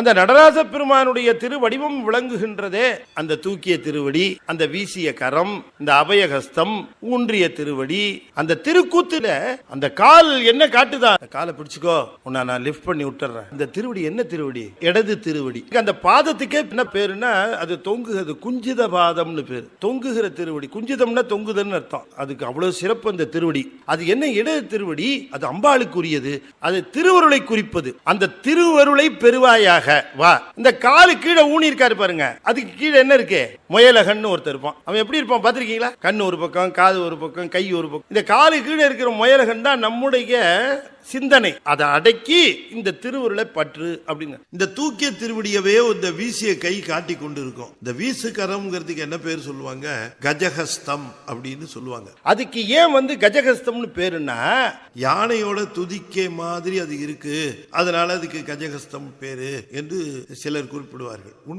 அந்த நடராஜ பெருமானுடைய திருவடிவம் விளங்குகின்றதே அந்த தூக்கிய திருவடி, அந்த வீசிய கரம், இந்த அபயஹஸ்தம், ஊன்றிய திருவடி, அந்த திருக்கூத்துல அந்த கால் என்ன காட்டுதா, காலை பிடிச்சுக்கோ உன்னை நான் லிஃப்ட் பண்ணி விட்டுறேன். இந்த திருவடி என்ன திருவடி? இடது திருவடி. அந்த பாதத்துக்கே என்ன பேருன்னா அது தொங்குகிறது, குஞ்சித பாதம்னு பேரு. தொங்குகிற திருவடி, குஞ்சிதம்னா தொங்குதல்னு அர்த்தம். அதுக்கு அவ்வளவு சிறப்பு அந்த திருவடி. அது என்ன இடது திருவடி? அது அம்பாளுக்குரியது, அது திருவருளை குறிப்பது. அந்த திருவருளை பெறுவாயாக வா. இந்த காலு கீழே ஊனி இருக்காரு பாருங்க, அதுக்கு கீழே என்ன இருக்கு? முயலகன்னு ஒருத்தர் இருப்பான். அவன் எப்படி இருப்பான் பாத்திருக்கீங்களா? கண்ணு ஒரு பக்கம், காது ஒரு பக்கம், கை ஒரு பக்கம். இந்த காலு கீழே இருக்கிற முயலகன் தான் நம்முடைய சிந்தனை. அதை அடக்கி இந்த திருவருளை பற்று அப்படின்னு. இந்த தூக்கிய திருவடியவே இந்த வீசிய கை காட்டி கொண்டு இருக்கும். இந்த வீசு கரம்ங்கிறதுக்கு என்ன பேர் சொல்லுவாங்க? கஜஹஸ்தம் அப்படின்னு சொல்லுவாங்க. அதுக்கு ஏன் கஜஹஸ்தம்னு பேருன்னா, யானையோட துதிக்கை மாதிரி அது இருக்கு, அதனால அதுக்கு கஜஹஸ்தம் பேரு என்று சிலர் குறிப்பிடுவார்கள். உண்மை